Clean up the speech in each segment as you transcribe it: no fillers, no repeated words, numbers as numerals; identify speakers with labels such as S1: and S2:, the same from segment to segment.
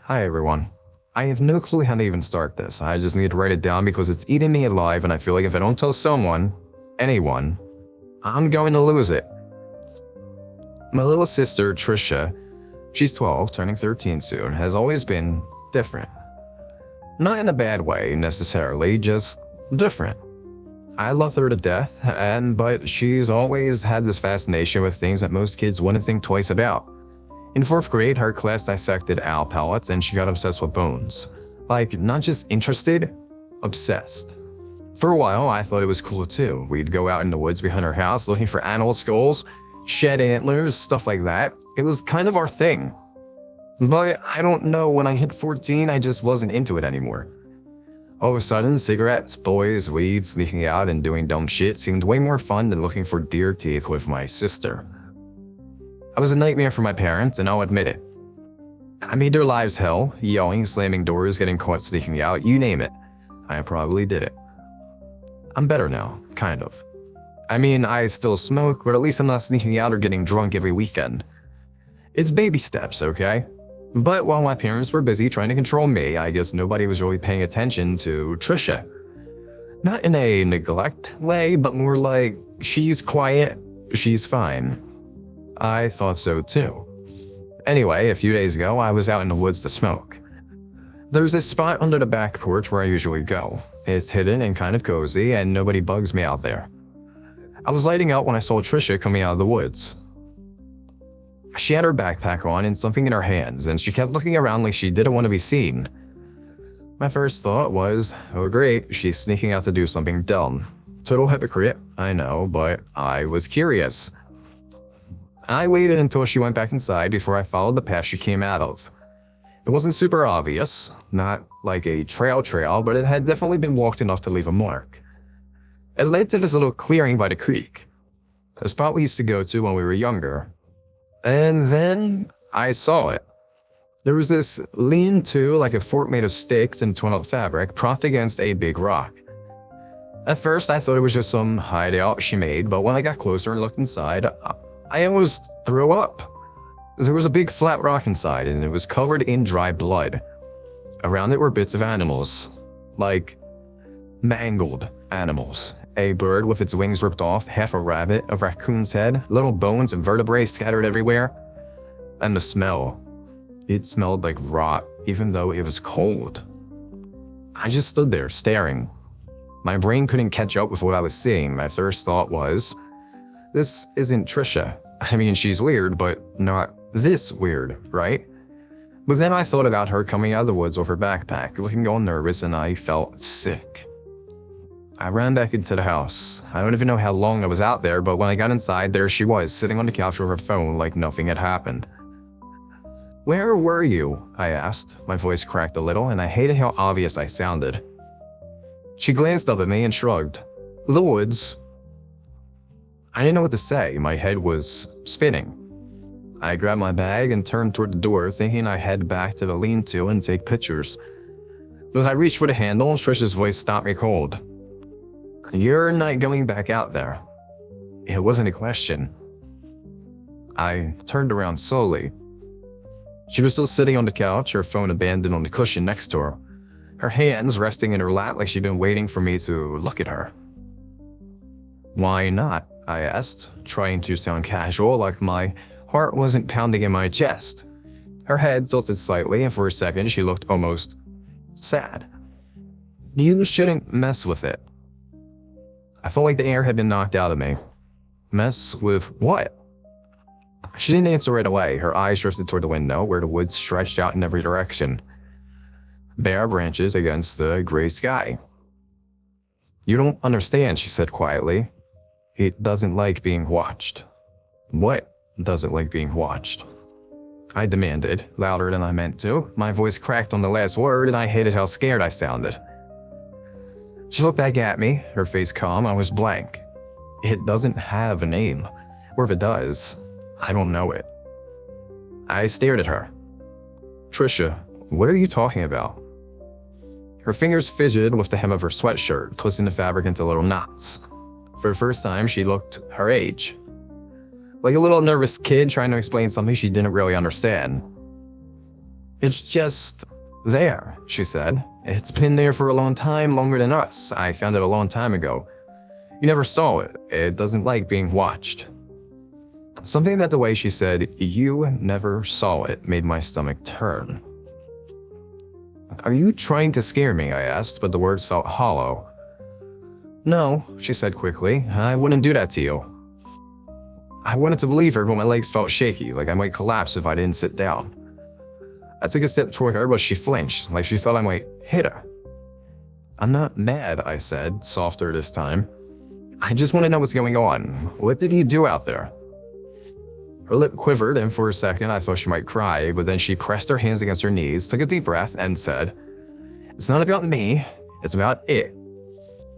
S1: Hi everyone. I have no clue how to even start this. I just need to write it down because it's eating me alive and I feel like if I don't tell someone, anyone, I'm going to lose it. My little sister, Trisha, she's 12, turning 13 soon, has always been different. Not in a bad way, necessarily, just different. I love her to death, but she's always had this fascination with things that most kids wouldn't think twice about. In 4th grade, her class dissected owl pellets and she got obsessed with bones. Like, not just interested, obsessed. For a while, I thought it was cool too. We'd go out in the woods behind her house looking for animal skulls, shed antlers, stuff like that. It was kind of our thing. But I don't know, when I hit 14, I just wasn't into it anymore. All of a sudden, cigarettes, boys, weed, sneaking out and doing dumb shit seemed way more fun than looking for deer teeth with my sister. I was a nightmare for my parents, and I'll admit it. I made their lives hell, yelling, slamming doors, getting caught sneaking out, you name it. I probably did it. I'm better now, kind of. I mean, I still smoke, but at least I'm not sneaking out or getting drunk every weekend. It's baby steps, okay? But while my parents were busy trying to control me, I guess nobody was really paying attention to Trisha. Not in a neglect way, but more like, she's quiet, she's fine. I thought so too. Anyway, a few days ago, I was out in the woods to smoke. There's this spot under the back porch where I usually go. It's hidden and kind of cozy, and nobody bugs me out there. I was lighting up when I saw Trisha coming out of the woods. She had her backpack on and something in her hands, and she kept looking around like she didn't want to be seen. My first thought was, oh great, she's sneaking out to do something dumb. Total hypocrite, I know, but I was curious. I waited until she went back inside before I followed the path she came out of. It wasn't super obvious, not like a trail, but it had definitely been walked enough to leave a mark. It led to this little clearing by the creek, a spot we used to go to when we were younger. And then I saw it. There was this lean-to, like a fort made of sticks and twinned fabric, propped against a big rock. At first, I thought it was just some hideout she made, but when I got closer and looked inside, I almost threw up. There was a big flat rock inside, and it was covered in dry blood. Around it were bits of animals, like mangled animals. A bird with its wings ripped off, half a rabbit, a raccoon's head, little bones and vertebrae scattered everywhere. And the smell. It smelled like rot, even though it was cold. I just stood there, staring. My brain couldn't catch up with what I was seeing. My first thought was, this isn't Trisha. I mean, she's weird, but not this weird, right? But then I thought about her coming out of the woods with her backpack, looking all nervous, and I felt sick. I ran back into the house. I don't even know how long I was out there, but when I got inside, there she was, sitting on the couch with her phone like nothing had happened. Where were you? I asked. My voice cracked a little, and I hated how obvious I sounded. She glanced up at me and shrugged. The woods. I didn't know what to say. My head was spinning. I grabbed my bag and turned toward the door, thinking I'd head back to the lean-to and take pictures. But as I reached for the handle, Trisha's voice stopped me cold. You're not going back out there. It wasn't a question. I turned around slowly. She was still sitting on the couch, her phone abandoned on the cushion next to her, her hands resting in her lap like she'd been waiting for me to look at her. Why not? I asked, trying to sound casual, like my heart wasn't pounding in my chest. Her head tilted slightly, and for a second she looked almost sad. You shouldn't mess with it. I felt like the air had been knocked out of me. Mess with what? She didn't answer right away. Her eyes drifted toward the window, where the woods stretched out in every direction. Bare branches against the gray sky. You don't understand, she said quietly. It doesn't like being watched. What doesn't like being watched? I demanded, louder than I meant to. My voice cracked on the last word, and I hated how scared I sounded. She looked back at me, her face calm. I was blank. It doesn't have a name. Or if it does, I don't know it. I stared at her. Trisha, what are you talking about? Her fingers fidgeted with the hem of her sweatshirt, twisting the fabric into little knots. For the first time, she looked her age. Like a little nervous kid trying to explain something she didn't really understand. It's just there, she said. It's been there for a long time, longer than us. I found it a long time ago. You never saw it. It doesn't like being watched. Something about the way she said, "You never saw it," made my stomach turn. "Are you trying to scare me?" I asked, but the words felt hollow. "No," she said quickly. "I wouldn't do that to you." I wanted to believe her, but my legs felt shaky, like I might collapse if I didn't sit down. I took a step toward her, but she flinched, like she thought I might hit her. "I'm not mad," I said, softer this time. "I just want to know what's going on. What did you do out there?" Her lip quivered, and for a second I thought she might cry, but then she pressed her hands against her knees, took a deep breath, and said, "It's not about me, it's about it.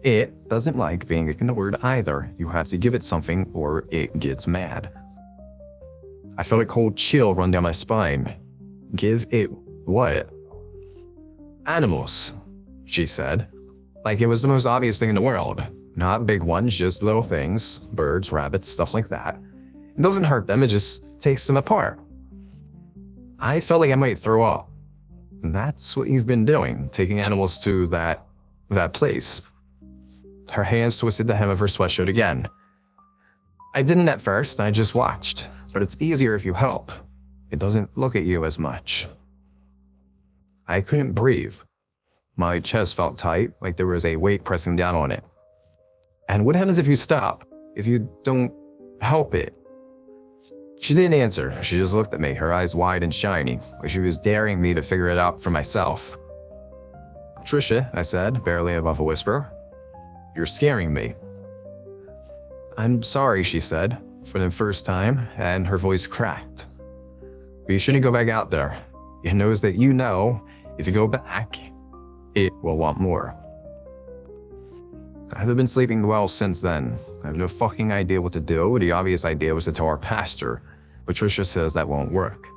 S1: It doesn't like being ignored either. You have to give it something or it gets mad." I felt a cold chill run down my spine. Give it what? "Animals," she said. Like it was the most obvious thing in the world. Not big ones, just little things. Birds, rabbits, stuff like that. It doesn't hurt them, it just takes them apart. I felt like I might throw up. "That's what you've been doing, taking animals to that place." Her hands twisted the hem of her sweatshirt again. "I didn't at first, I just watched. But it's easier if you help. It doesn't look at you as much." I couldn't breathe. My chest felt tight, like there was a weight pressing down on it. "And what happens if you stop? If you don't help it?" She didn't answer. She just looked at me, her eyes wide and shiny, like she was daring me to figure it out for myself. "Trisha," I said, barely above a whisper, "you're scaring me." "I'm sorry," she said, for the first time, and her voice cracked. "But you shouldn't go back out there. It knows that you know, if you go back, it will want more." I haven't been sleeping well since then. I have no fucking idea what to do. The obvious idea was to tell our pastor. Patricia says that won't work.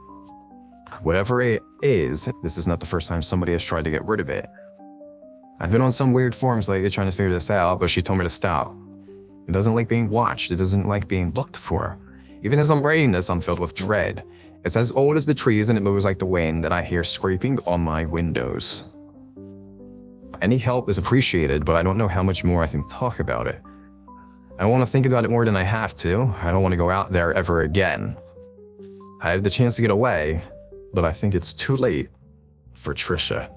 S1: Whatever it is, this is not the first time somebody has tried to get rid of it. I've been on some weird forums lately trying to figure this out, but she told me to stop. It doesn't like being watched. It doesn't like being looked for. Even as I'm writing this, I'm filled with dread. It's as old as the trees and it moves like the wind that I hear scraping on my windows. Any help is appreciated, but I don't know how much more I can talk about it. I don't want to think about it more than I have to. I don't want to go out there ever again. I had the chance to get away, but I think it's too late for Trisha.